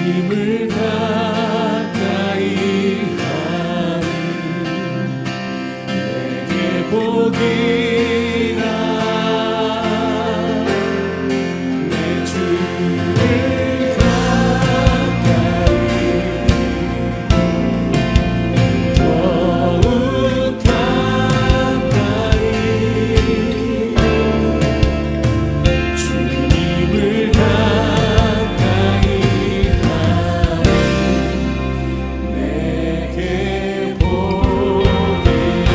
주님을 가까이 하니 내게 복이라. 내 주를 가까이 더욱 가까이 주님을 가까이 하니 내게 복이라.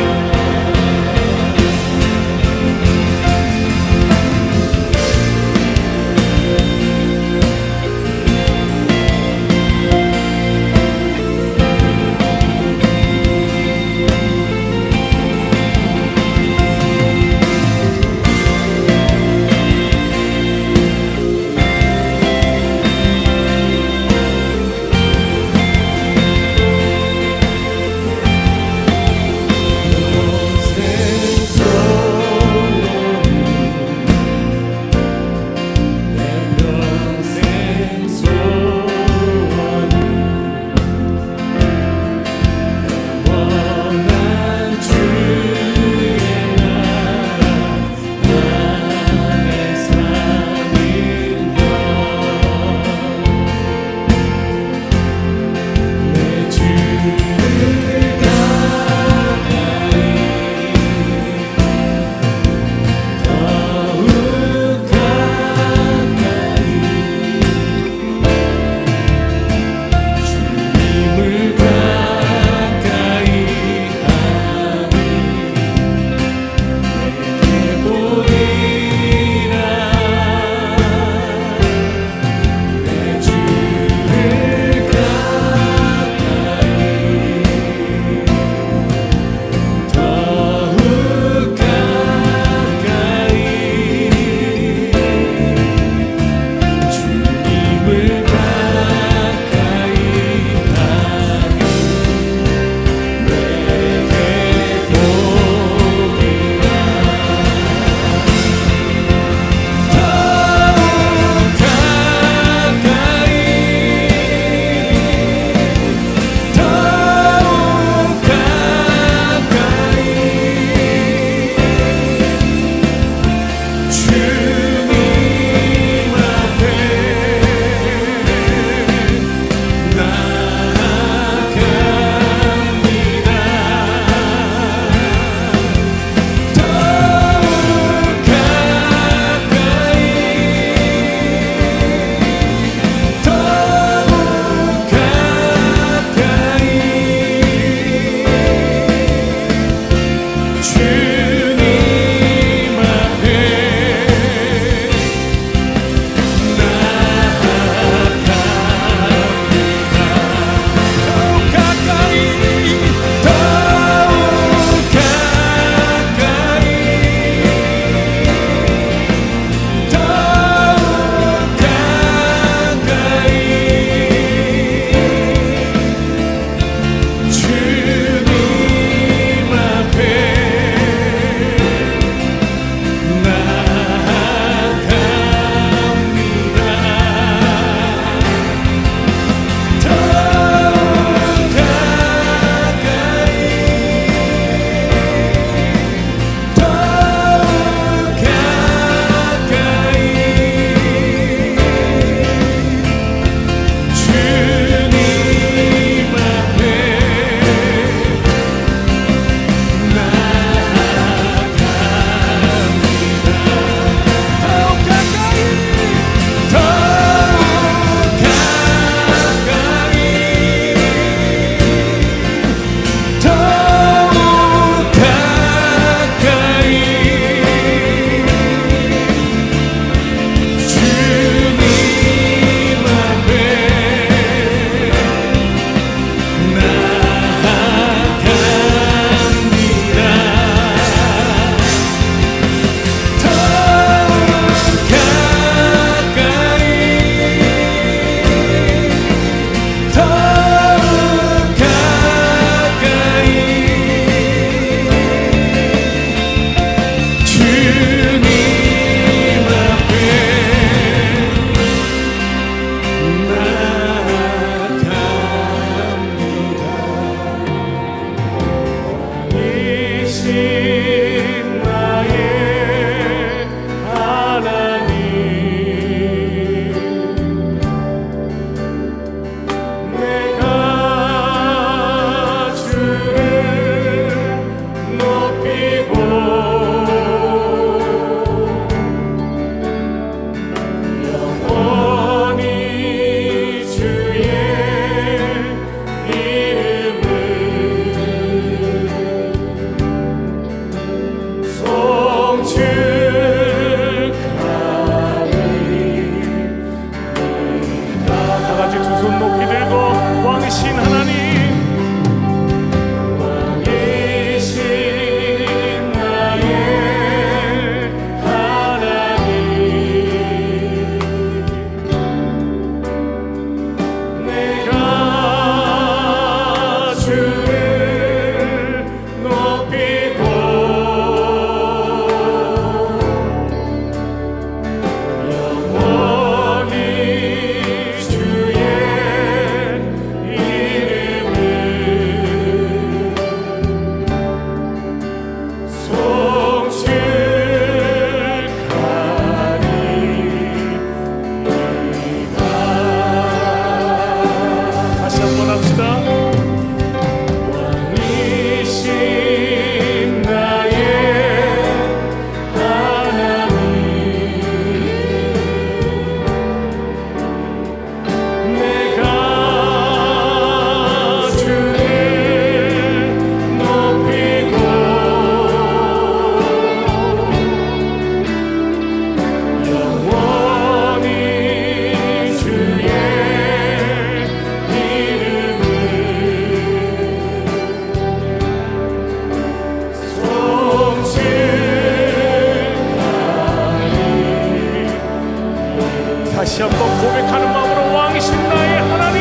왕이신 나의 하나님,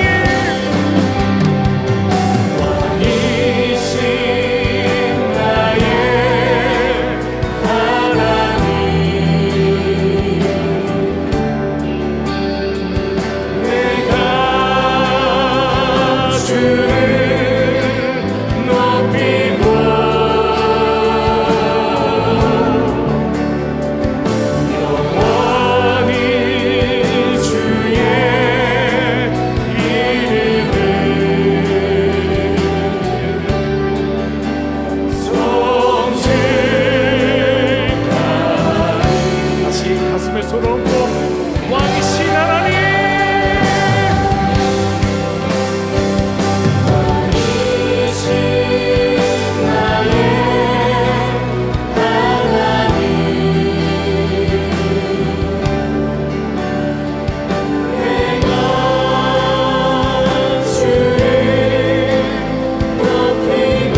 왕이신 나의 하나님, 내가 주를 높이고 영원히 주의 이름을 송축하리. 다시 가슴에 손을 얹고 왕이신 하나님, 왕이신 나의 하나님, 내가 주를 높이고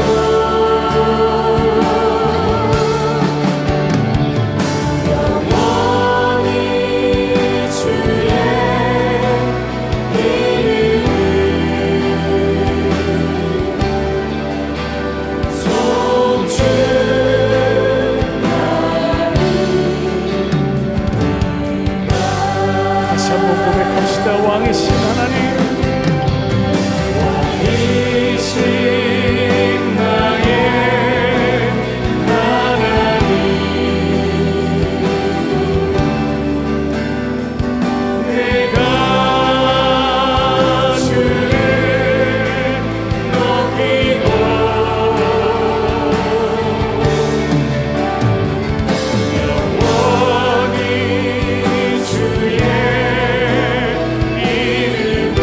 영원히 주의 다시 한번 고백합시다. 왕이신 하나님, 왕이신 나의 하나님, 내가 주를 높이고 영원히 주의 이름을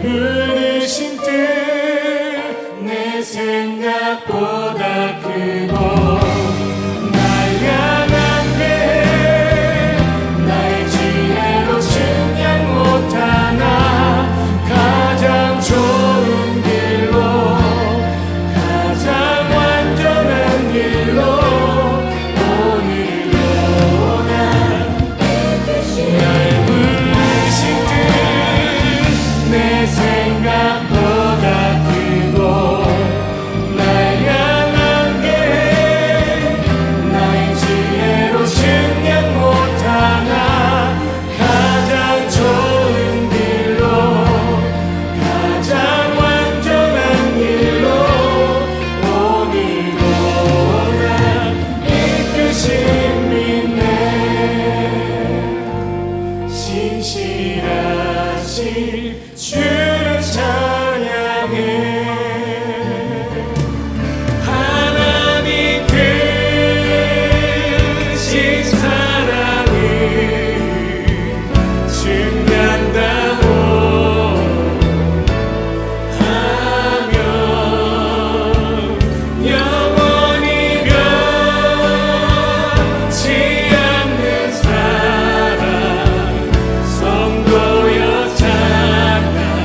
부르신 뜻 내 생각보다 크고 날 향한 계획 나의 지혜로 측량 못하나 가장 좋은 길로 가장 완전한 길로 오늘도 날 부르신 뜻 내 생각보다 크고 날 향한 계획 나의 지혜로 측량 못하나 가장 좋은 길로 가장 완전한 길로 오늘도 날 이끄신 믿네 신실하신 주를 찬양해 하나님 크신 사랑을 증한다고 하면 영원히 변치 않는 사랑 성도여 찬양하세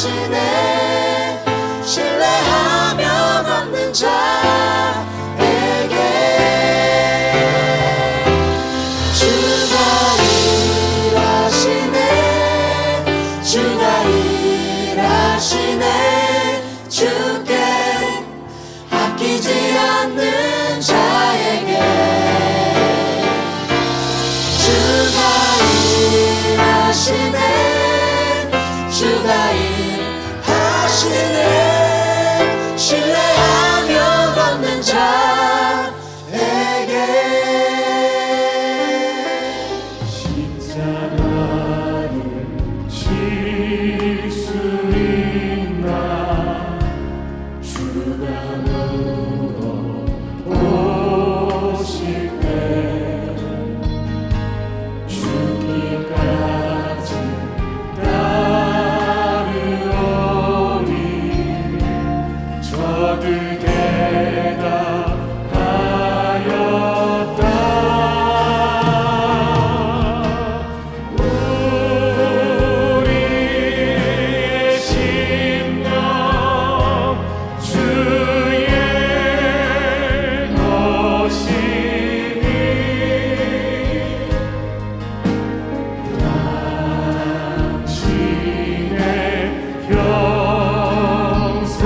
하시네 신뢰하며 걷는 자에게 주가 일하시네 주가 일하시네 주께 아끼지 않는 자에게 주가 일하시네 주가 일하시네 신뢰하며 걷는 자에게 십자가를 질 수 있나 주가 물어보실 때 죽기까지 따르오니 저들 대답하였다 우리의 심령 주의 것이니 당신의 형상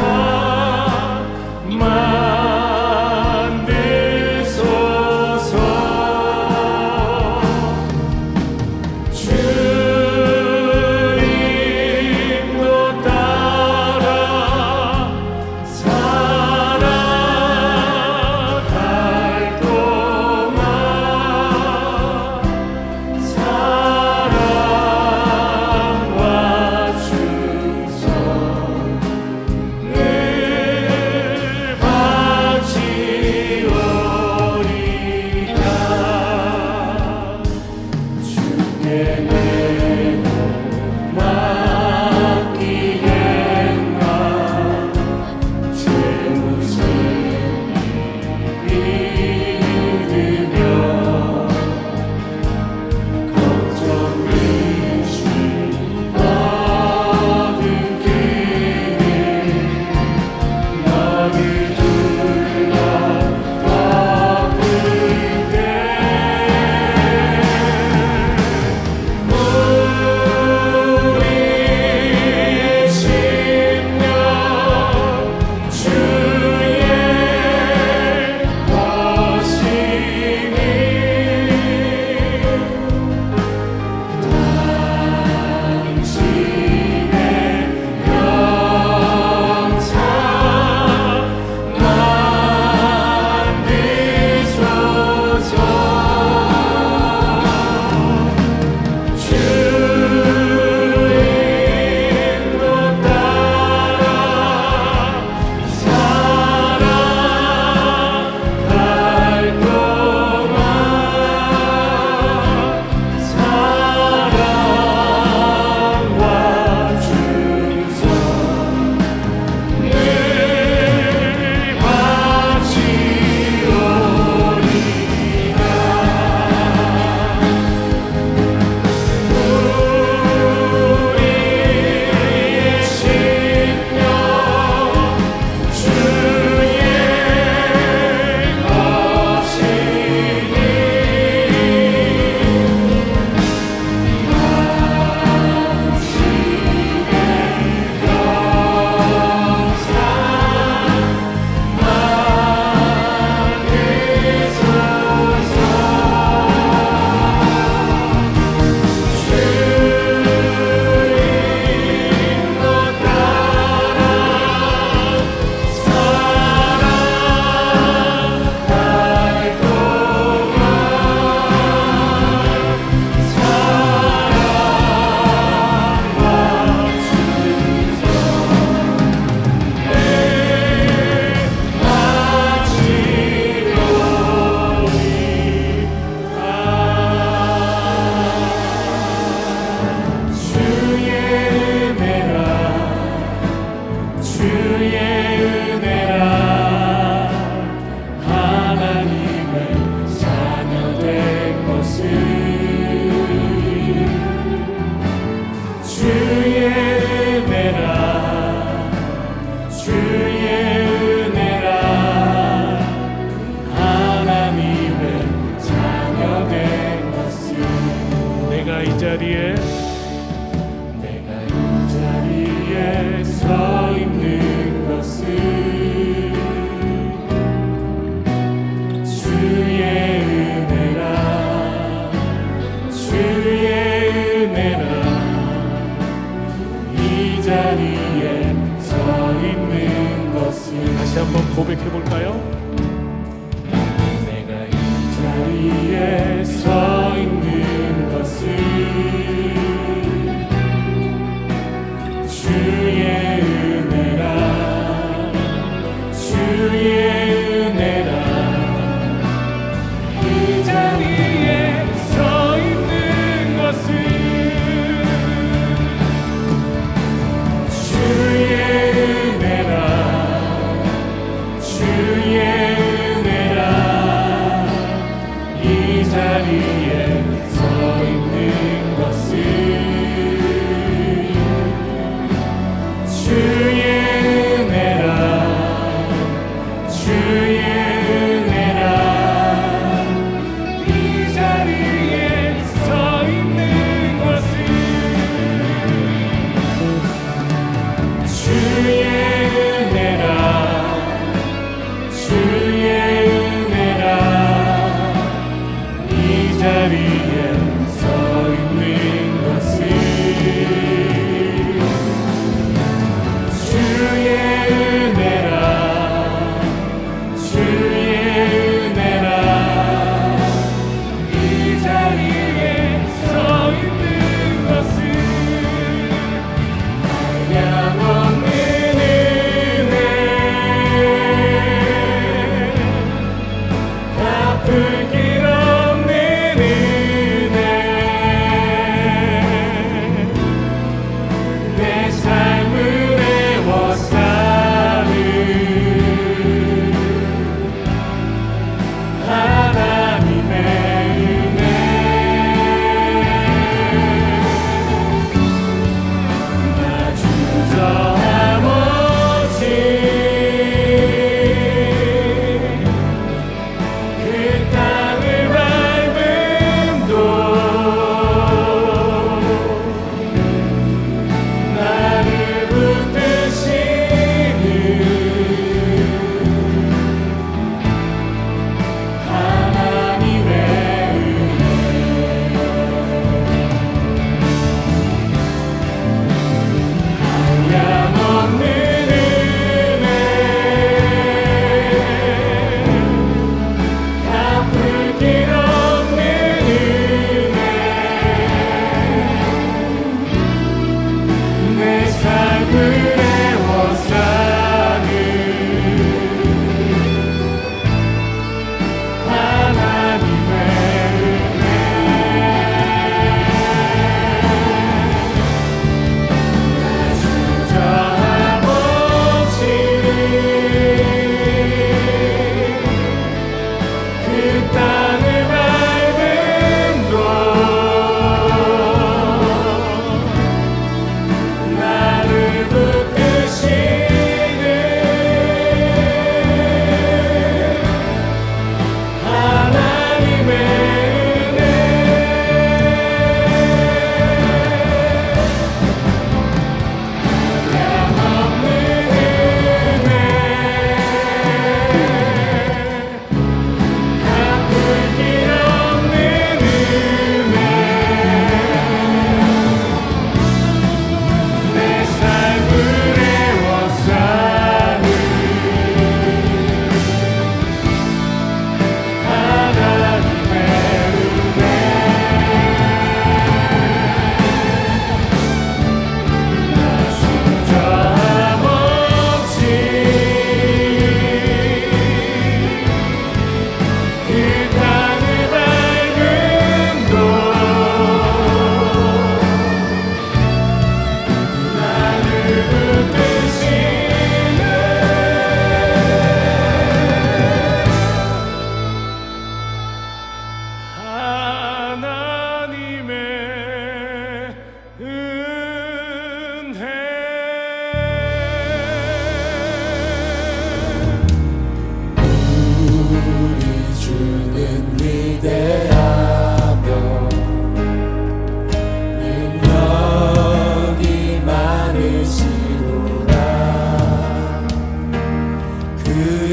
주의 은혜라 하나님의 자녀된 것을 내가 이 자리에 서 있는 것을 주의 은혜라 이 자리에 서 있는 것을 다시 한번 고백해 볼까요? 내가 이 자리에 서 있는 것을 주의 은혜라 이 자리에 서 있는 것을 주의 은혜라 이 자리에 서 있는 것을 주의 은혜라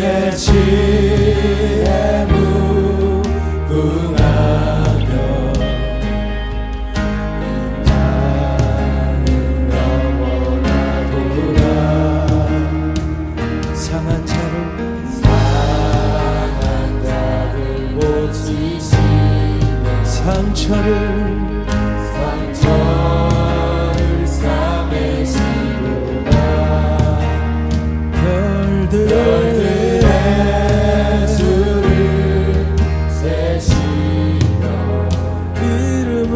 주의 지혜 무궁하며 나는 영원하구나. 상한 자를 고치시며 상처를 싸매시구나. 별들의 수를 세시며 이름을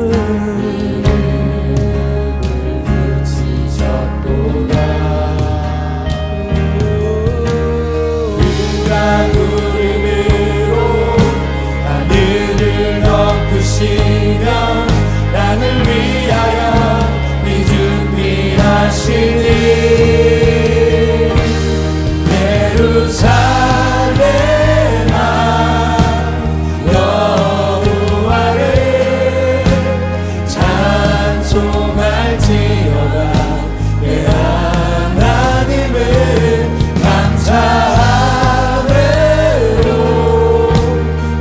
붙이셨도다. 그가 구름으로 하늘을 덮으시며 나를 위하여 네 준비하시니 예루살렘아 여호와를 찬송할지어다. 내 하나님을 감사함으로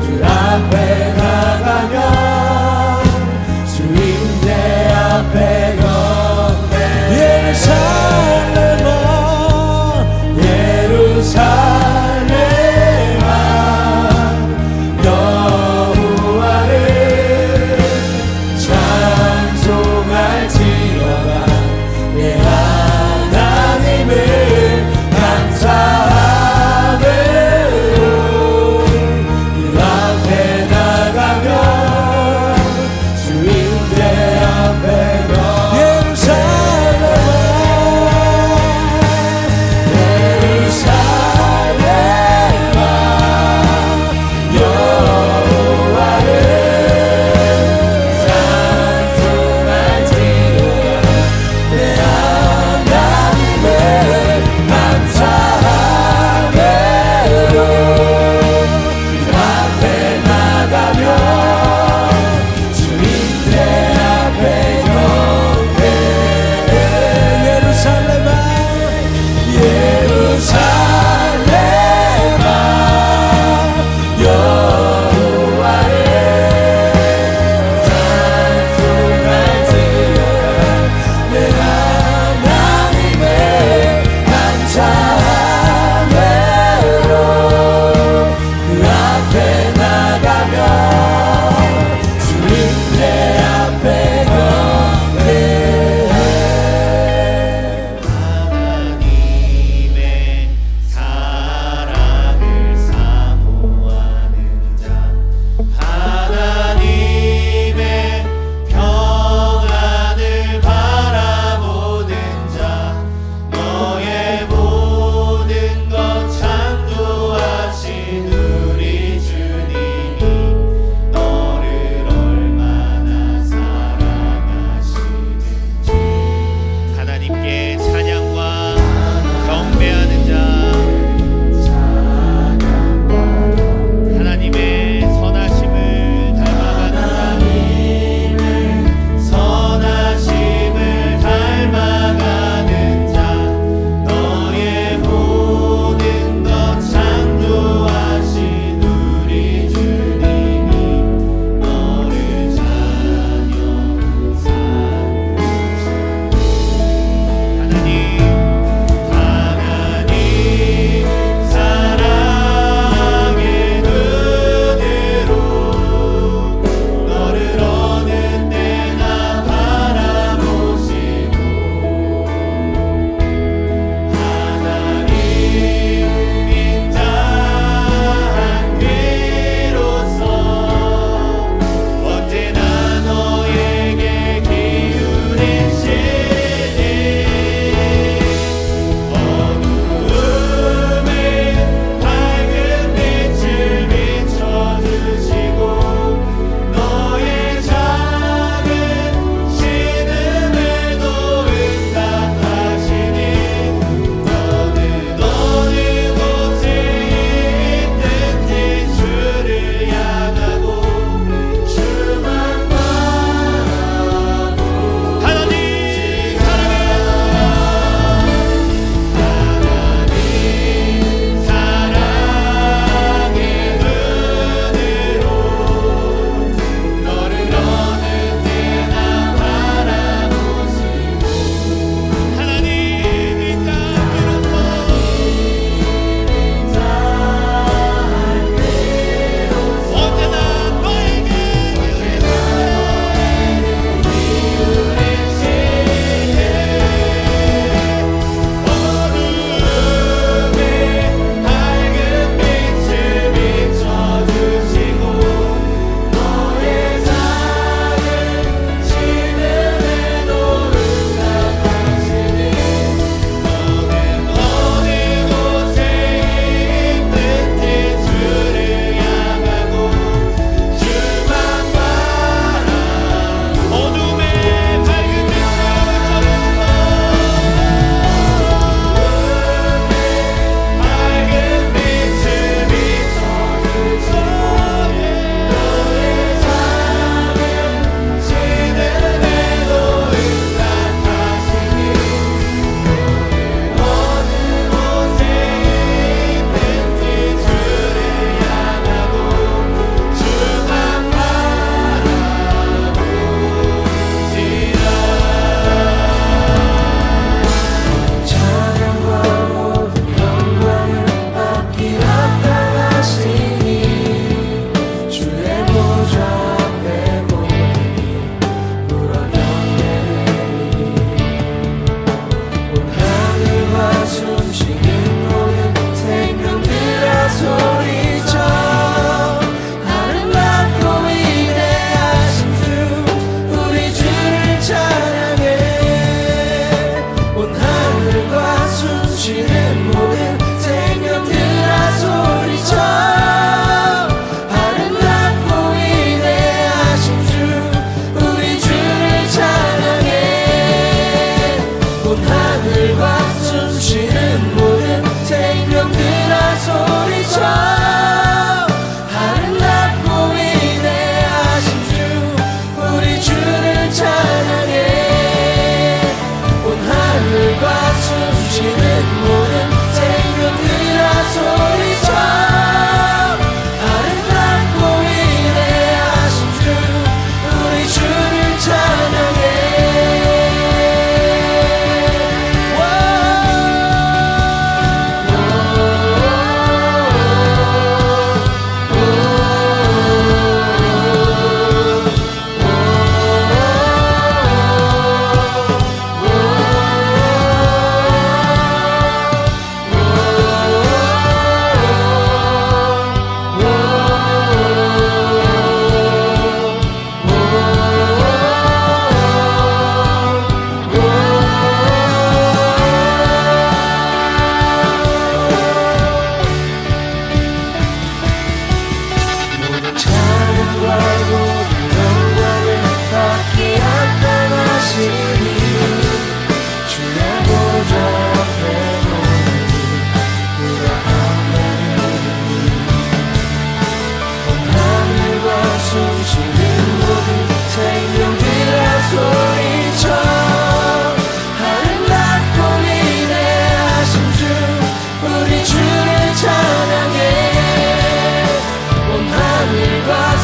주 앞에 나가며 주인의 앞에 걷네. 예루살렘아 예루살렘아 소리쳐 아름답고 위대하신 주 우리 주를 찬양해 온 하늘과 숨쉬는 모든 생명들아 소리쳐 아름답고 위대하신 주 우리 주를 찬양해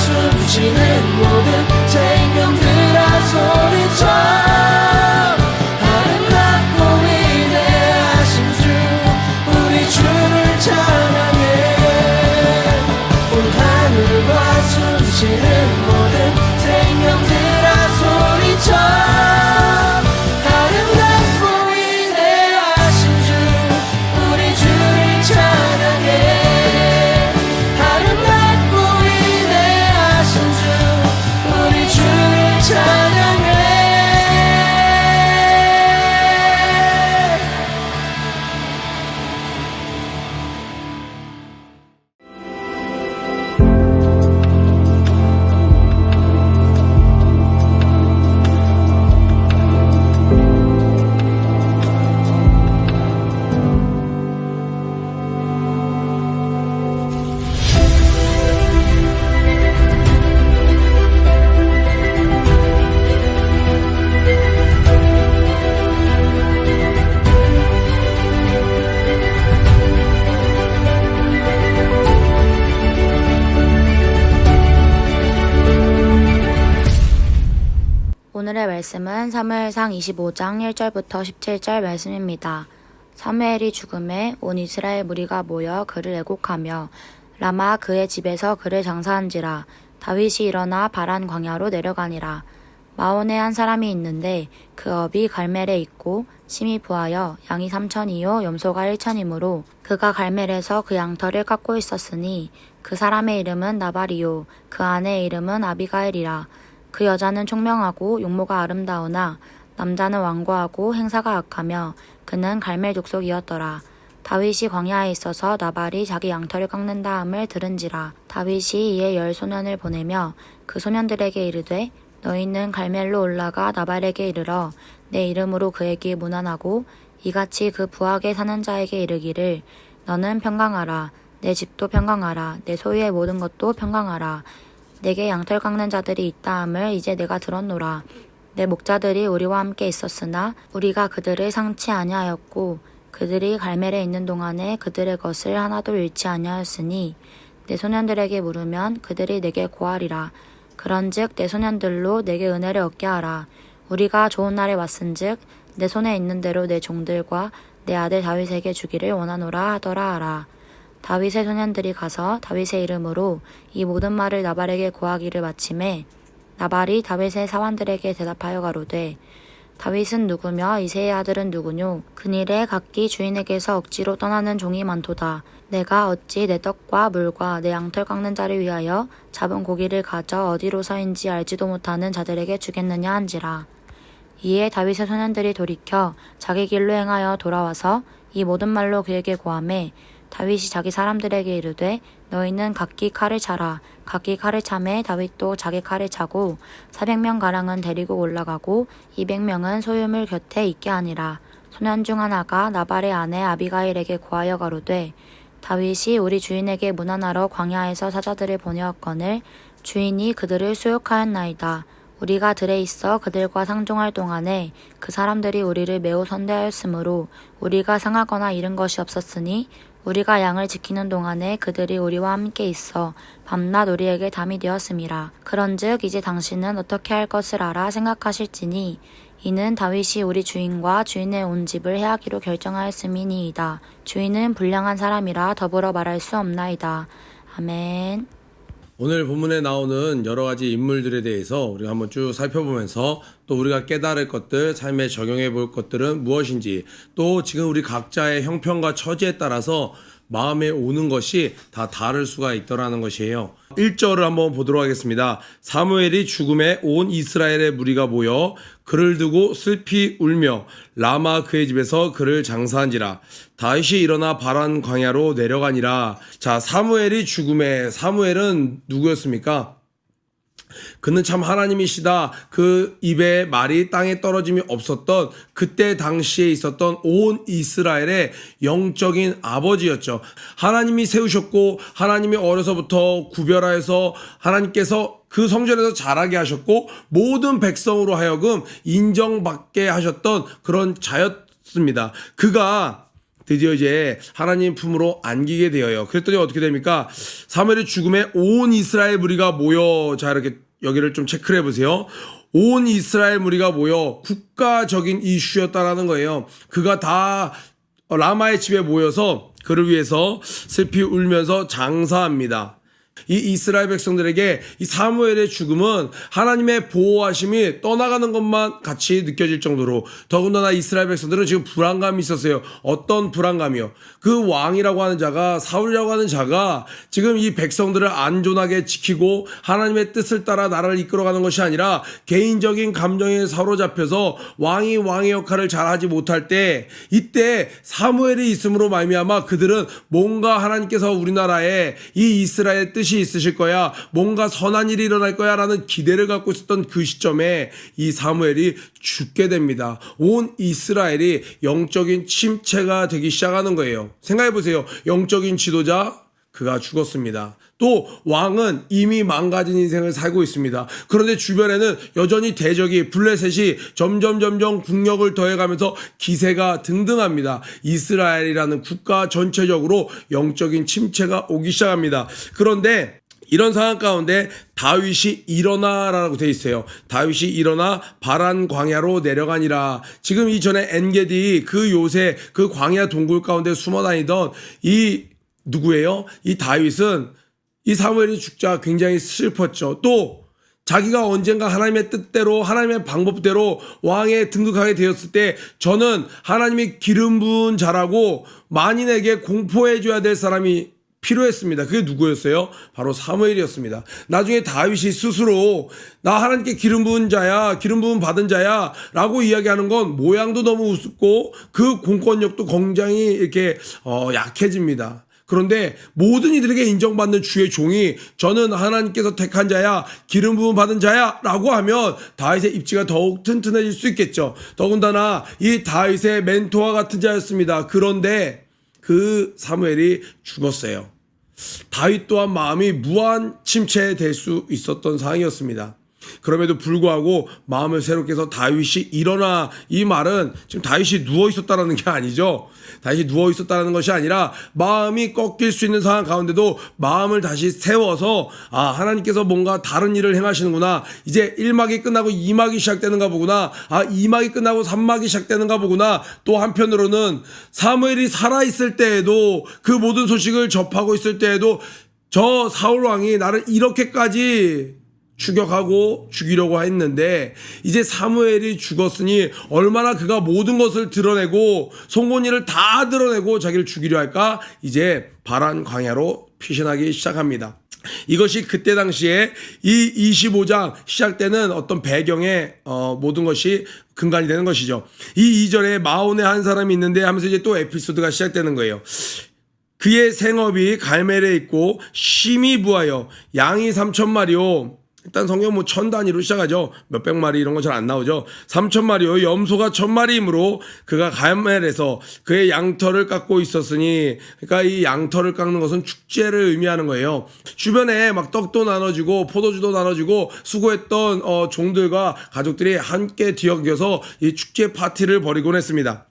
숨쉬는 모든 생명들아 소리쳐 아름답고 위대하신 주 우리 주를 찬양해 온 하늘과 숨쉬는 모든 생명들아 소리쳐 아름답고 위대하신 주 우리 주를 찬양해 아름답고 위대하신 주 우리 주를 찬양해 오늘의 말씀은 사무엘상 25장 1절부터 17절 말씀입니다. 사무엘이 죽음에 온 이스라엘 무리가 모여 그를 애곡하며 라마 그의 집에서 그를 장사한지라. 다윗이 일어나 바란 광야로 내려가니라. 마온에 한 사람이 있는데 그 업이 갈멜에 있고 심히 부하여 양이 3천이요 염소가 1천이므로 그가 갈멜에서 그 양털을 깎고 있었으니 그 사람의 이름은 나발이요 그 아내의 이름은 아비가일이라. 그 여자는 총명하고 용모가 아름다우나 남자는 완고하고 행사가 악하며 그는 갈멜 족속이었더라. 다윗이 광야에 있어서 나발이 자기 양털을 깎는 다음을 들은지라. 다윗이 이에 10소년을 보내며 그 소년들에게 이르되 너희는 갈멜로 올라가 나발에게 이르러 내 이름으로 그에게 문안하고 이같이 그 부하게 사는 자에게 이르기를 너는 평강하라. 내 집도 평강하라. 내 소유의 모든 것도 평강하라. 내게 양털 깎는 자들이 있다함을 이제 내가 들었노라. 내 목자들이 우리와 함께 있었으나 우리가 그들을 상치 아니하였고 그들이 갈멜에 있는 동안에 그들의 것을 하나도 잃지 아니하였으니 내 소년들에게 물으면 그들이 내게 고하리라. 그런즉 내 소년들로 내게 은혜를 얻게 하라. 우리가 좋은 날에 왔은즉 내 손에 있는 대로 내 종들과 내 아들 다윗에게 주기를 원하노라 하더라 하라. 다윗의 소년들이 가서 다윗의 이름으로 이 모든 말을 나발에게 고하기를 마침에 나발이 다윗의 사환들에게 대답하여 가로되 다윗은 누구며 이새의 아들은 누구뇨? 그일에 각기 주인에게서 억지로 떠나는 종이 많도다. 내가 어찌 내 떡과 물과 내 양털 깎는 자를 위하여 잡은 고기를 가져 어디로서인지 알지도 못하는 자들에게 주겠느냐 한지라. 이에 다윗의 소년들이 돌이켜 자기 길로 행하여 돌아와서 이 모든 말로 그에게 고하매 다윗이 자기 사람들에게 이르되 너희는 각기 칼을 차라. 각기 칼을 차매 다윗도 자기 칼을 차고 400명 가량은 데리고 올라가고 200명은 소유물 곁에 있게 하니라. 소년 중 하나가 나발의 아내 아비가일에게 고하여 가로되 다윗이 우리 주인에게 문안하러 광야에서 사자들을 보내었거늘 주인이 그들을 수욕하였나이다. 우리가 들에 있어 그들과 상종할 동안에 그 사람들이 우리를 매우 선대하였으므로 우리가 상하거나 잃은 것이 없었으니 우리가 양을 지키는 동안에 그들이 우리와 함께 있어 밤낮 우리에게 담이 되었음이라. 그런즉 이제 당신은 어떻게 할 것을 알아 생각하실지니 이는 다윗이 우리 주인과 주인의 온 집을 해하기로 결정하였음이니이다. 주인은 불량한 사람이라 더불어 말할 수 없나이다. 아멘. 오늘 본문에 나오는 여러 가지 인물들에 대해서 우리가 한번 쭉 살펴보면서 또 우리가 깨달을 것들, 삶에 적용해 볼 것들은 무엇인지, 또 지금 우리 각자의 형편과 처지에 따라서 마음에 오는 것이 다 다를 수가 있더라는 것이에요. 1절을 한번 보도록 하겠습니다. 사무엘이 죽음에 온 이스라엘의 무리가 모여 그를 두고 슬피 울며 라마 그의 집에서 그를 장사한지라. 다윗이 일어나 바란 광야로 내려가니라. 자, 사무엘이 죽음에, 사무엘은 누구였습니까? 그는 참 하나님이시다. 그 입에 말이 땅에 떨어짐이 없었던 그때 당시에 있었던 온 이스라엘의 영적인 아버지였죠. 하나님이 세우셨고 하나님이 어려서부터 구별하여서 하나님께서 그 성전에서 자라게 하셨고 모든 백성으로 하여금 인정받게 하셨던 그런 자였습니다. 그가 드디어 이제 하나님 품으로 안기게 되어요. 그랬더니 어떻게 됩니까? 사무엘의 죽음에 온 이스라엘 무리가 모여, 자 이렇게 여기를 좀 체크를 해보세요. 온 이스라엘 무리가 모여 국가적인 이슈였다라는 거예요. 그가 다 라마의 집에 모여서 그를 위해서 슬피 울면서 장사합니다. 이 이스라엘 백성들에게 이 사무엘의 죽음은 하나님의 보호하심이 떠나가는 것만 같이 느껴질 정도로, 더군다나 이스라엘 백성들은 지금 불안감이 있었어요. 어떤 불안감이요? 그 왕이라고 하는 자가, 사울이라고 하는 자가 지금 이 백성들을 안전하게 지키고 하나님의 뜻을 따라 나라를 이끌어가는 것이 아니라 개인적인 감정에 사로잡혀서 왕이 왕의 역할을 잘하지 못할 때, 이때 사무엘이 있음으로 말미암아 그들은 뭔가 하나님께서 우리나라에 이 이스라엘 뜻이 있으실 거야, 뭔가 선한 일이 일어날 거야 라는 기대를 갖고 있었던 그 시점에 이 사무엘이 죽게 됩니다. 온 이스라엘이 영적인 침체가 되기 시작하는 거예요. 생각해 보세요. 영적인 지도자, 그가 죽었습니다. 또 왕은 이미 망가진 인생을 살고 있습니다. 그런데 주변에는 여전히 대적이, 블레셋이 점점 국력을 더해가면서 기세가 등등합니다. 이스라엘이라는 국가 전체적으로 영적인 침체가 오기 시작합니다. 그런데 이런 상황 가운데 다윗이 일어나라고 되어 있어요. 다윗이 일어나 바란 광야로 내려가니라. 지금 이전에 엔게디 그 요새 그 광야 동굴 가운데 숨어 다니던 이 누구예요? 이 다윗은 이 사무엘이 죽자 굉장히 슬펐죠. 또 자기가 언젠가 하나님의 뜻대로 하나님의 방법대로 왕에 등극하게 되었을 때 저는 하나님이 기름 부은 자라고 만인에게 공포해줘야 될 사람이 필요했습니다. 그게 누구였어요? 바로 사무엘이었습니다. 나중에 다윗이 스스로 나 하나님께 기름 부은 자야, 기름 부음 받은 자야 라고 이야기하는 건 모양도 너무 우습고 그 공권력도 굉장히 이렇게 약해집니다. 그런데 모든 이들에게 인정받는 주의 종이 저는 하나님께서 택한 자야, 기름 부음 받은 자야 라고 하면 다윗의 입지가 더욱 튼튼해질 수 있겠죠. 더군다나 이 다윗의 멘토와 같은 자였습니다. 그런데 그 사무엘이 죽었어요. 다윗 또한 마음이 무한 침체될 수 있었던 상황이었습니다. 그럼에도 불구하고 마음을 새롭게 해서 다윗이 일어나, 이 말은 지금 다윗이 누워 있었다라는 게 아니죠. 다윗이 누워 있었다는 것이 아니라 마음이 꺾일 수 있는 상황 가운데도 마음을 다시 세워서 하나님께서 뭔가 다른 일을 행하시는구나. 이제 1막이 끝나고 2막이 시작되는가 보구나. 2막이 끝나고 3막이 시작되는가 보구나. 또 한편으로는 사무엘이 살아있을 때에도 그 모든 소식을 접하고 있을 때에도 저 사울 왕이 나를 이렇게까지 추격하고 죽이려고 했는데 이제 사무엘이 죽었으니 얼마나 그가 모든 것을 드러내고 송곳니를 다 드러내고 자기를 죽이려 할까? 이제 바란 광야로 피신하기 시작합니다. 이것이 그때 당시에 이 25장 시작되는 어떤 배경의 모든 것이 근간이 되는 것이죠. 이 2절에 마온에 한 사람이 있는데 하면서 이제 또 에피소드가 시작되는 거예요. 그의 생업이 갈멜에 있고 심이 부하여 양이 3,000마리요 일단 성경 뭐 1000단위로 시작하죠. 몇백 마리 이런 거 잘 안 나오죠. 3000마리요. 염소가 1000마리이므로 그가 가멜에서 그의 양털을 깎고 있었으니, 그러니까 이 양털을 깎는 것은 축제를 의미하는 거예요. 주변에 막 떡도 나눠주고 포도주도 나눠주고 수고했던 종들과 가족들이 함께 뒤엉겨서 이 축제 파티를 벌이곤 했습니다.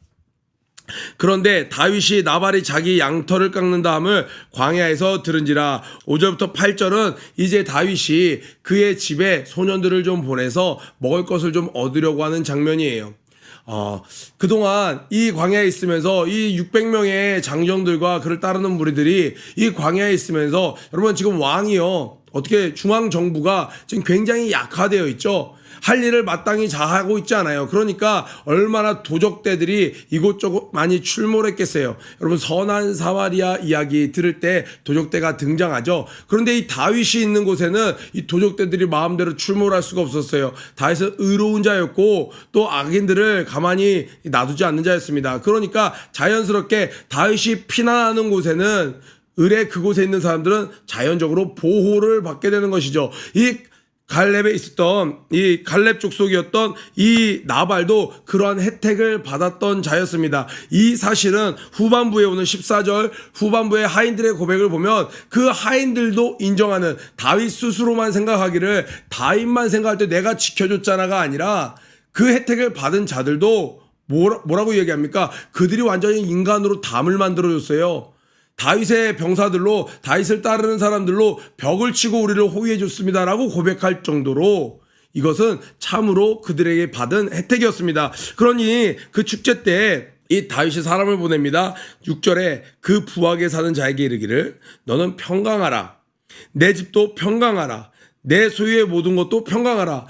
그런데 다윗이 나발이 자기 양털을 깎는다 함을 광야에서 들은지라. 5절부터 8절은 이제 다윗이 그의 집에 소년들을 좀 보내서 먹을 것을 좀 얻으려고 하는 장면이에요. 그동안 이 광야에 있으면서 이 600명의 장정들과 그를 따르는 무리들이 이 광야에 있으면서, 여러분 지금 왕이요, 어떻게 중앙정부가 지금 굉장히 약화되어 있죠. 할 일을 마땅히 잘하고 있지 않아요. 그러니까 얼마나 도적대들이 이곳저곳 많이 출몰했겠어요. 여러분 선한 사마리아 이야기 들을 때 도적대가 등장하죠. 그런데 이 다윗이 있는 곳에는 이 도적대들이 마음대로 출몰할 수가 없었어요. 다윗은 의로운 자였고 또 악인들을 가만히 놔두지 않는 자였습니다. 그러니까 자연스럽게 다윗이 피난하는 곳에는 을의 그곳에 있는 사람들은 자연적으로 보호를 받게 되는 것이죠. 이 갈렙에 있었던 이 갈렙 족속이었던 이 나발도 그러한 혜택을 받았던 자였습니다. 이 사실은 후반부에 오는 14절 후반부의 하인들의 고백을 보면 그 하인들도 인정하는, 다윗 스스로만 생각하기를 다윗만 생각할 때 내가 지켜줬잖아가 아니라 그 혜택을 받은 자들도 뭐라고 얘기합니까? 그들이 완전히 인간으로 담을 만들어줬어요. 다윗의 병사들로, 다윗을 따르는 사람들로 벽을 치고 우리를 호위해 줬습니다라고 고백할 정도로 이것은 참으로 그들에게 받은 혜택이었습니다. 그러니 그 축제 때 이 다윗이 사람을 보냅니다. 6절에 그 부하게 사는 자에게 이르기를 너는 평강하라, 내 집도 평강하라, 내 소유의 모든 것도 평강하라.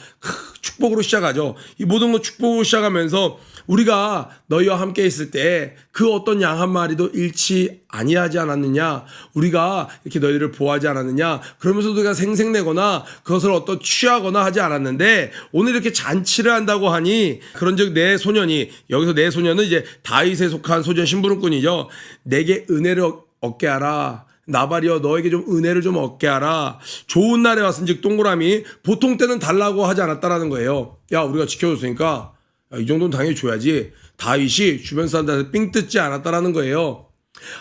축복으로 시작하죠. 이 모든 것 축복으로 시작하면서 우리가 너희와 함께 있을 때 그 어떤 양 한 마리도 잃지 아니하지 않았느냐, 우리가 이렇게 너희를 보호하지 않았느냐, 그러면서 우리가 생색내거나 그것을 어떤 취하거나 하지 않았는데 오늘 이렇게 잔치를 한다고 하니, 그런즉 내 소년이, 여기서 내 소년은 이제 다윗에 속한 소년 심부름꾼이죠. 내게 은혜를 얻게 하라. 나발이여 너에게 좀 은혜를 좀 얻게 하라. 좋은 날에 왔은즉 동그라미, 보통 때는 달라고 하지 않았다라는 거예요. 야 우리가 지켜줬으니까 이 정도는 당연히 줘야지. 다윗이 주변 사람들한테 삥 뜯지 않았다라는 거예요.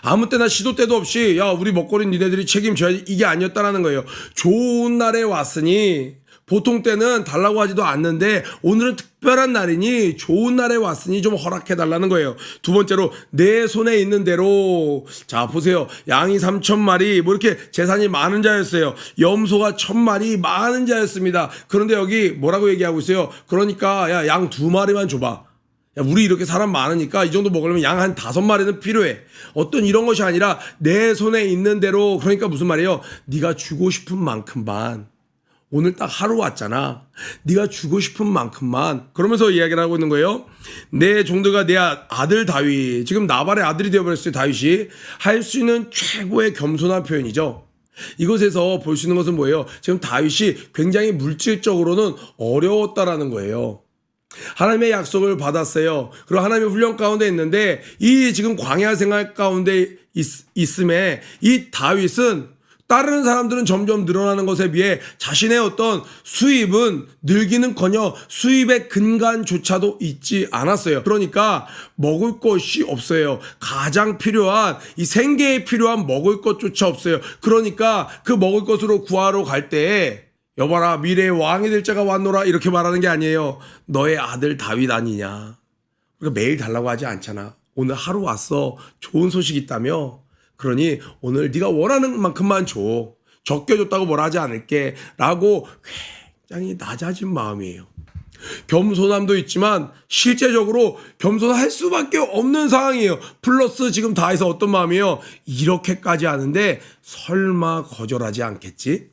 아무 때나 시도 때도 없이 야 우리 먹거리 니네들이 책임져야지, 이게 아니었다라는 거예요. 좋은 날에 왔으니, 보통 때는 달라고 하지도 않는데 오늘은 특별한 날이니 좋은 날에 왔으니 좀 허락해달라는 거예요. 두 번째로 내 손에 있는 대로, 자 보세요. 양이 3000마리, 뭐 이렇게 재산이 많은 자였어요. 염소가 1000마리, 많은 자였습니다. 그런데 여기 뭐라고 얘기하고 있어요? 그러니까 야 양 2마리만 줘봐. 야 우리 이렇게 사람 많으니까 이 정도 먹으려면 양 한 5마리는 필요해. 어떤 이런 것이 아니라 내 손에 있는 대로. 그러니까 무슨 말이에요? 네가 주고 싶은 만큼만, 오늘 딱 하루 왔잖아, 네가 주고 싶은 만큼만. 그러면서 이야기를 하고 있는 거예요. 내 종들과 내 아들 다윗, 지금 나발의 아들이 되어버렸어요. 다윗이 할 수 있는 최고의 겸손한 표현이죠. 이것에서 볼 수 있는 것은 뭐예요? 지금 다윗이 굉장히 물질적으로는 어려웠다라는 거예요. 하나님의 약속을 받았어요. 그리고 하나님의 훈련 가운데 있는데 이 지금 광야 생활 가운데 있음에 이 다윗은 따르는 사람들은 점점 늘어나는 것에 비해 자신의 어떤 수입은 늘기는커녕 수입의 근간조차도 있지 않았어요. 그러니까 먹을 것이 없어요. 가장 필요한, 이 생계에 필요한 먹을 것조차 없어요. 그러니까 그 먹을 것으로 구하러 갈 때에 여봐라 미래의 왕이 될 자가 왔노라 이렇게 말하는 게 아니에요. 너의 아들 다윗 아니냐. 그러니까 매일 달라고 하지 않잖아. 오늘 하루 왔어. 좋은 소식이 있다며. 그러니 오늘 네가 원하는 만큼만 줘. 적게 줬다고 뭐라 하지 않을게. 라고 굉장히 낮아진 마음이에요. 겸손함도 있지만 실제적으로 겸손할 수밖에 없는 상황이에요. 플러스 지금 다 해서 어떤 마음이에요? 이렇게까지 하는데 설마 거절하지 않겠지?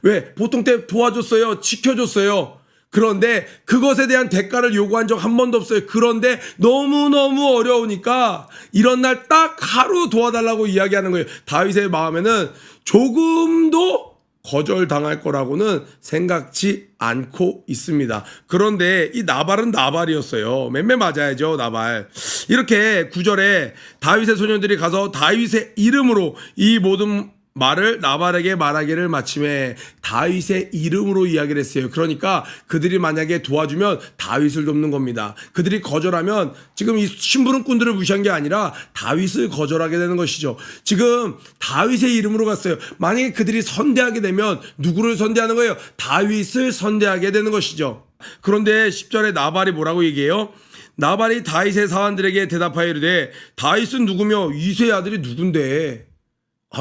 왜? 보통 때 도와줬어요. 지켜줬어요. 그런데 그것에 대한 대가를 요구한 적 한 번도 없어요. 그런데 너무너무 어려우니까 이런 날 딱 하루 도와달라고 이야기하는 거예요. 다윗의 마음에는 조금도 거절당할 거라고는 생각지 않고 있습니다. 그런데 이 나발은 나발이었어요. 맴매 맞아야죠, 나발. 이렇게 9절에 다윗의 소년들이 가서 다윗의 이름으로 이 모든 말을 나발에게 말하기를 마침에 다윗의 이름으로 이야기를 했어요. 그러니까 그들이 만약에 도와주면 다윗을 돕는 겁니다. 그들이 거절하면 지금 이 심부름꾼들을 무시한 게 아니라 다윗을 거절하게 되는 것이죠. 지금 다윗의 이름으로 갔어요. 만약에 그들이 선대하게 되면 누구를 선대하는 거예요? 다윗을 선대하게 되는 것이죠. 그런데 10절에 나발이 뭐라고 얘기해요? 나발이 다윗의 사환들에게 대답하여 이르되 다윗은 누구며 이새의 아들이 누군데?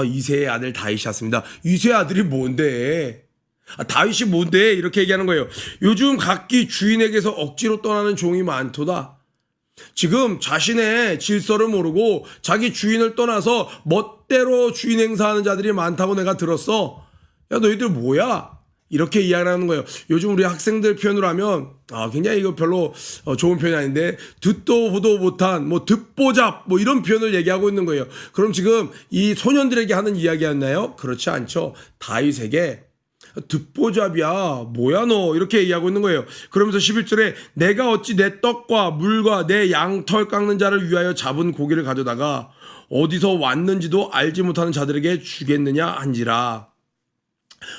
이새의 아들 다윗이었습니다. 이새의 아들이 뭔데? 다윗이 뭔데? 이렇게 얘기하는 거예요. 요즘 각기 주인에게서 억지로 떠나는 종이 많도다. 지금 자신의 질서를 모르고 자기 주인을 떠나서 멋대로 주인 행사하는 자들이 많다고 내가 들었어. 야, 너희들 뭐야? 이렇게 이야기하는 거예요. 요즘 우리 학생들 표현으로 하면 굉장히 이거 별로 좋은 표현이 아닌데 듣도 보도 못한 듣보잡 이런 표현을 얘기하고 있는 거예요. 그럼 지금 이 소년들에게 하는 이야기였나요? 그렇지 않죠. 다윗에게 듣보잡이야 뭐야 너 이렇게 얘기하고 있는 거예요. 그러면서 11절에 내가 어찌 내 떡과 물과 내 양털 깎는 자를 위하여 잡은 고기를 가져다가 어디서 왔는지도 알지 못하는 자들에게 주겠느냐 한지라.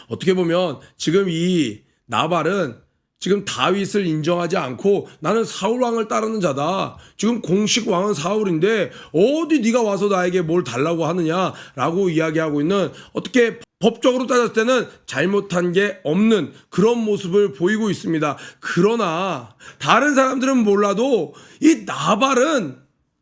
어떻게 보면 지금 이 나발은 지금 다윗을 인정하지 않고 나는 사울 왕을 따르는 자다. 지금 공식 왕은 사울인데 어디 네가 와서 나에게 뭘 달라고 하느냐라고 이야기하고 있는, 어떻게 법적으로 따졌을 때는 잘못한 게 없는 그런 모습을 보이고 있습니다. 그러나 다른 사람들은 몰라도 이 나발은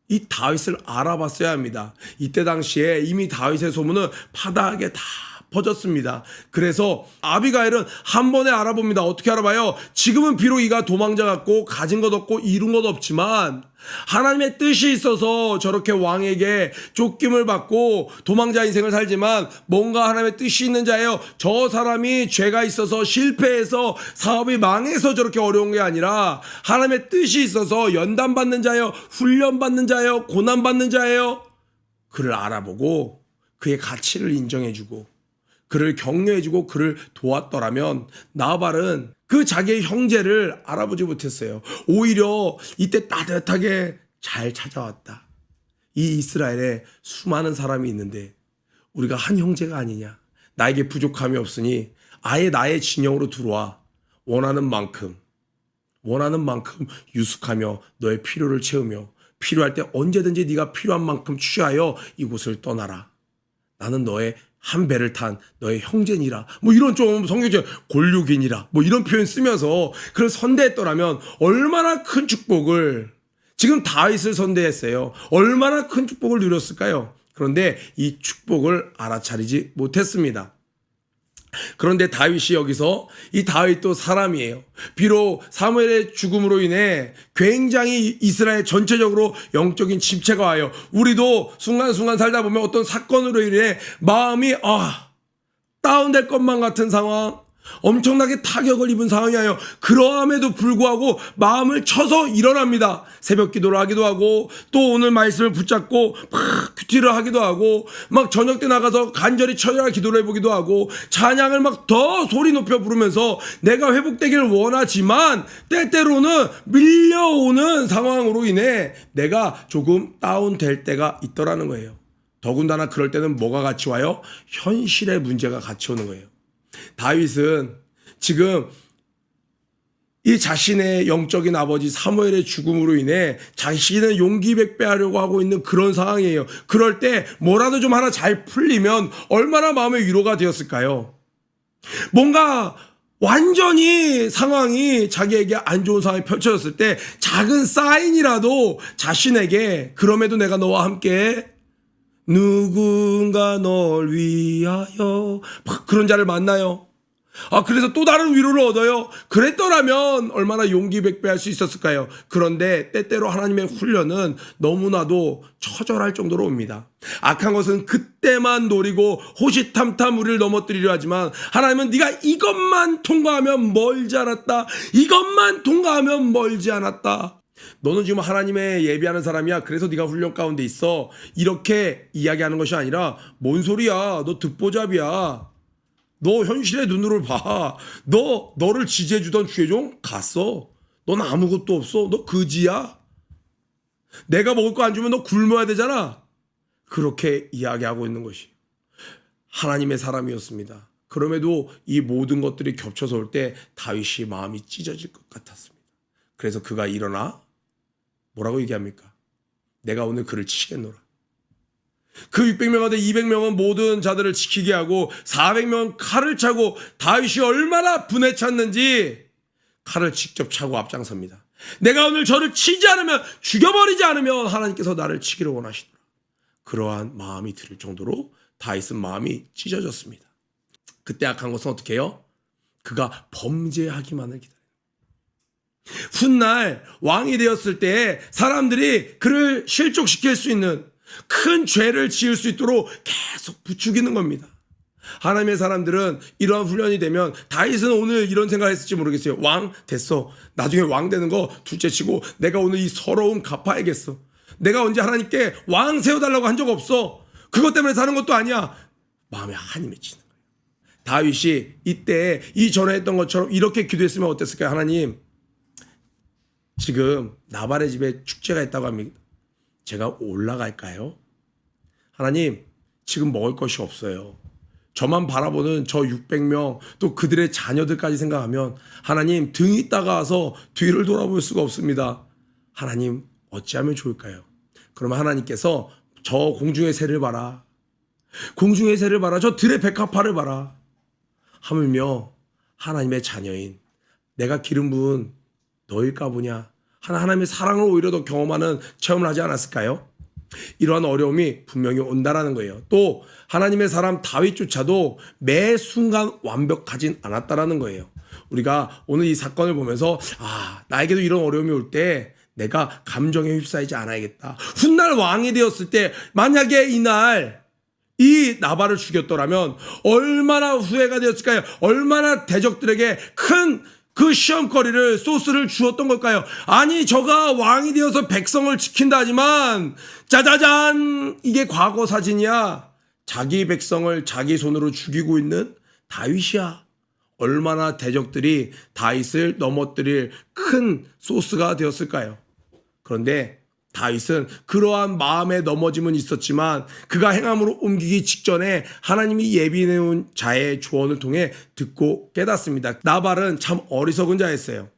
이 다윗을 알아봤어야 합니다. 이때 당시에 이미 다윗의 소문은 파다하게 다 퍼졌습니다. 그래서 아비가일은 한 번에 알아봅니다. 어떻게 알아봐요? 지금은 비록 이가 도망자 같고 가진 것 없고 이룬 것 없지만 하나님의 뜻이 있어서 저렇게 왕에게 쫓김을 받고 도망자 인생을 살지만 뭔가 하나님의 뜻이 있는 자예요. 저 사람이 죄가 있어서 실패해서 사업이 망해서 저렇게 어려운 게 아니라 하나님의 뜻이 있어서 연단받는 자예요. 훈련받는 자예요. 고난받는 자예요. 그를 알아보고 그의 가치를 인정해주고 그를 격려해주고 그를 도왔더라면 나발은 그 자기의 형제를 알아보지 못했어요. 오히려 이때 따뜻하게 잘 찾아왔다. 이 이스라엘에 수많은 사람이 있는데 우리가 한 형제가 아니냐. 나에게 부족함이 없으니 아예 나의 진영으로 들어와. 원하는 만큼 유숙하며 너의 필요를 채우며 필요할 때 언제든지 네가 필요한 만큼 취하여 이곳을 떠나라. 나는 너의 한 배를 탄 너의 형제니라. 이런 좀 성경적 골육이니라. 이런 표현 쓰면서 그를 선대했더라면 얼마나 큰 축복을, 지금 다윗을 선대했어요. 얼마나 큰 축복을 누렸을까요? 그런데 이 축복을 알아차리지 못했습니다. 그런데 다윗이 여기서, 이 다윗도 사람이에요. 비록 사무엘의 죽음으로 인해 굉장히 이스라엘 전체적으로 영적인 침체가 와요. 우리도 순간순간 살다 보면 어떤 사건으로 인해 마음이 다운될 것만 같은 상황, 엄청나게 타격을 입은 상황이에요. 그러함에도 불구하고 마음을 쳐서 일어납니다. 새벽 기도를 하기도 하고 또 오늘 말씀을 붙잡고 막 큐티를 하기도 하고 막 저녁 때 나가서 간절히 철야 기도를 해보기도 하고 찬양을 막 더 소리 높여 부르면서 내가 회복되기를 원하지만 때때로는 밀려오는 상황으로 인해 내가 조금 다운될 때가 있더라는 거예요. 더군다나 그럴 때는 뭐가 같이 와요? 현실의 문제가 같이 오는 거예요. 다윗은 지금 이 자신의 영적인 아버지 사무엘의 죽음으로 인해 자신은 용기백배하려고 하고 있는 그런 상황이에요. 그럴 때 뭐라도 좀 하나 잘 풀리면 얼마나 마음의 위로가 되었을까요? 뭔가 완전히 상황이 자기에게 안 좋은 상황이 펼쳐졌을 때 작은 사인이라도 자신에게, 그럼에도 내가 너와 함께 누군가 널 위하여, 그런 자를 만나요. 그래서 또 다른 위로를 얻어요. 그랬더라면 얼마나 용기백배할 수 있었을까요? 그런데 때때로 하나님의 훈련은 너무나도 처절할 정도로 옵니다. 악한 것은 그때만 노리고 호시탐탐 우리를 넘어뜨리려 하지만 하나님은 네가 이것만 통과하면 멀지 않았다. 이것만 통과하면 멀지 않았다. 너는 지금 하나님의 예비하는 사람이야. 그래서 네가 훈련 가운데 있어. 이렇게 이야기하는 것이 아니라, 뭔 소리야. 너 듣보잡이야. 너 현실의 눈으로 봐. 너를 지지해주던 주의종 갔어. 넌 아무것도 없어. 너 거지야. 내가 먹을 거 안 주면 너 굶어야 되잖아. 그렇게 이야기하고 있는 것이. 하나님의 사람이었습니다. 그럼에도 이 모든 것들이 겹쳐서 올 때 다윗이 마음이 찢어질 것 같았습니다. 그래서 그가 일어나 뭐라고 얘기합니까? 내가 오늘 그를 치겠노라. 그 600명 가운데 200명은 모든 자들을 지키게 하고 400명은 칼을 차고 다윗이 얼마나 분에 찼는지 칼을 직접 차고 앞장섭니다. 내가 오늘 저를 치지 않으면, 죽여버리지 않으면 하나님께서 나를 치기를 원하시더라. 그러한 마음이 들 정도로 다윗은 마음이 찢어졌습니다. 그때 악한 것은 어떻게 해요? 그가 범죄하기만을 기다려요. 훗날 왕이 되었을 때 사람들이 그를 실족시킬 수 있는 큰 죄를 지을 수 있도록 계속 부추기는 겁니다. 하나님의 사람들은 이러한 훈련이 되면, 다윗은 오늘 이런 생각을 했을지 모르겠어요. 왕 됐어. 나중에 왕 되는 거 둘째치고 내가 오늘 이 서러움 갚아야겠어. 내가 언제 하나님께 왕 세워달라고 한 적 없어. 그것 때문에 사는 것도 아니야. 마음에 한이 맺히는 거예요. 다윗이 이때 이전에 했던 것처럼 이렇게 기도했으면 어땠을까요? 하나님, 지금 나발의 집에 축제가 있다고 합니다. 제가 올라갈까요? 하나님, 지금 먹을 것이 없어요. 저만 바라보는 저 600명 또 그들의 자녀들까지 생각하면 하나님, 등이 따가워서 뒤를 돌아볼 수가 없습니다. 하나님, 어찌하면 좋을까요? 그러면 하나님께서 저 공중의 새를 봐라. 공중의 새를 봐라. 저 들의 백합화를 봐라. 하물며 하나님의 자녀인 내가 기름 부은 너일까 보냐. 하나님의 사랑을 오히려 더 경험하는 체험을 하지 않았을까요? 이러한 어려움이 분명히 온다라는 거예요. 또 하나님의 사람 다윗조차도 매 순간 완벽하진 않았다라는 거예요. 우리가 오늘 이 사건을 보면서 나에게도 이런 어려움이 올 때 내가 감정에 휩싸이지 않아야겠다. 훗날 왕이 되었을 때 만약에 이날 이 나발을 죽였더라면 얼마나 후회가 되었을까요? 얼마나 대적들에게 큰 그 시험거리를, 소스를 주었던 걸까요? 아니, 저가 왕이 되어서 백성을 지킨다 하지만 짜자잔, 이게 과거 사진이야. 자기 백성을 자기 손으로 죽이고 있는 다윗이야. 얼마나 대적들이 다윗을 넘어뜨릴 큰 소스가 되었을까요? 그런데 다윗은 그러한 마음의 넘어짐은 있었지만 그가 행함으로 옮기기 직전에 하나님이 예비해놓은 자의 조언을 통해 듣고 깨닫습니다. 나발은 참 어리석은 자였어요.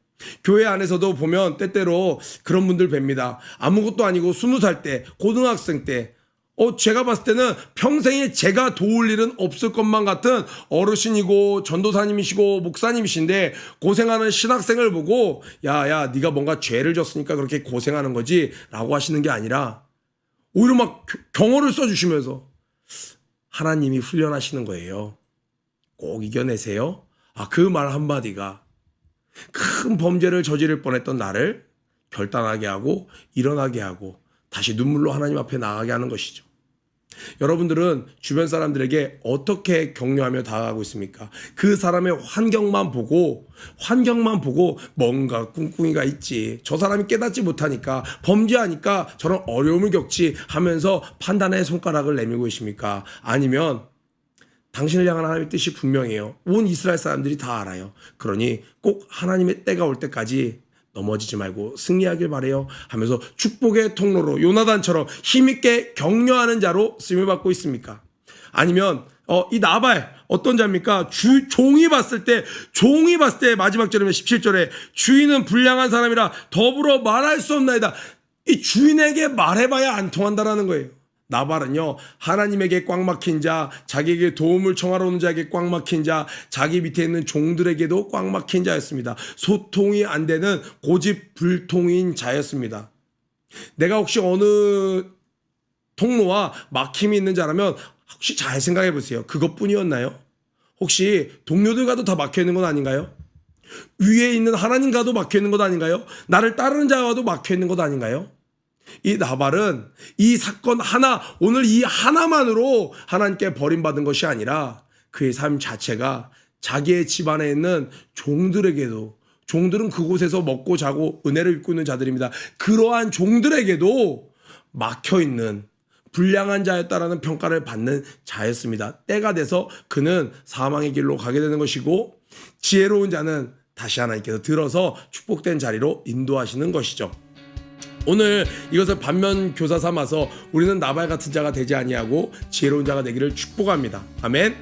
교회 안에서도 보면 때때로 그런 분들 뵙니다. 아무것도 아니고 20살 때, 고등학생 때, 제가 봤을 때는 평생에 제가 도울 일은 없을 것만 같은 어르신이고 전도사님이시고 목사님이신데 고생하는 신학생을 보고 야 네가 뭔가 죄를 졌으니까 그렇게 고생하는 거지 라고 하시는 게 아니라 오히려 막 경어를 써주시면서 하나님이 훈련하시는 거예요. 꼭 이겨내세요. 그 말 한마디가 큰 범죄를 저지를 뻔했던 나를 결단하게 하고 일어나게 하고 다시 눈물로 하나님 앞에 나가게 하는 것이죠. 여러분들은 주변 사람들에게 어떻게 격려하며 다가가고 있습니까? 그 사람의 환경만 보고 뭔가 꿍꿍이가 있지. 저 사람이 깨닫지 못하니까, 범죄하니까 저런 어려움을 겪지 하면서 판단의 손가락을 내밀고 있습니까? 아니면 당신을 향한 하나님의 뜻이 분명해요. 온 이스라엘 사람들이 다 알아요. 그러니 꼭 하나님의 때가 올 때까지 넘어지지 말고 승리하길 바래요 하면서 축복의 통로로 요나단처럼 힘있게 격려하는 자로 쓰임을 받고 있습니까? 아니면 이 나발 어떤 자입니까? 종이 봤을 때 마지막 절에 17절에 주인은 불량한 사람이라 더불어 말할 수 없나이다. 이 주인에게 말해봐야 안 통한다라는 거예요. 나발은요, 하나님에게 꽉 막힌 자, 자기에게 도움을 청하러 오는 자에게 꽉 막힌 자, 자기 밑에 있는 종들에게도 꽉 막힌 자였습니다. 소통이 안 되는 고집불통인 자였습니다. 내가 혹시 어느 통로와 막힘이 있는 자라면 혹시 잘 생각해 보세요. 그것뿐이었나요? 혹시 동료들과도 다 막혀 있는 건 아닌가요? 위에 있는 하나님과도 막혀 있는 것 아닌가요? 나를 따르는 자와도 막혀 있는 것 아닌가요? 이 나발은 이 사건 하나, 오늘 이 하나만으로 하나님께 버림받은 것이 아니라 그의 삶 자체가 자기의 집안에 있는 종들에게도, 종들은 그곳에서 먹고 자고 은혜를 입고 있는 자들입니다. 그러한 종들에게도 막혀있는 불량한 자였다라는 평가를 받는 자였습니다. 때가 돼서 그는 사망의 길로 가게 되는 것이고, 지혜로운 자는 다시 하나님께서 들어서 축복된 자리로 인도하시는 것이죠. 오늘 이것을 반면 교사 삼아서 우리는 나발 같은 자가 되지 아니하고 지혜로운 자가 되기를 축복합니다. 아멘.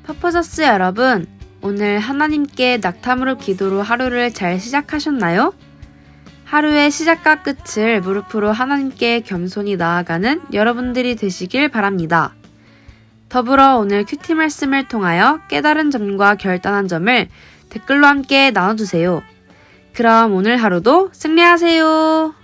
퍼포저스 여러분, 오늘 하나님께 낙타무릎 기도로 하루를 잘 시작하셨나요? 하루의 시작과 끝을 무릎으로 하나님께 겸손히 나아가는 여러분들이 되시길 바랍니다. 더불어 오늘 큐티 말씀을 통하여 깨달은 점과 결단한 점을 댓글로 함께 나눠주세요. 그럼 오늘 하루도 승리하세요.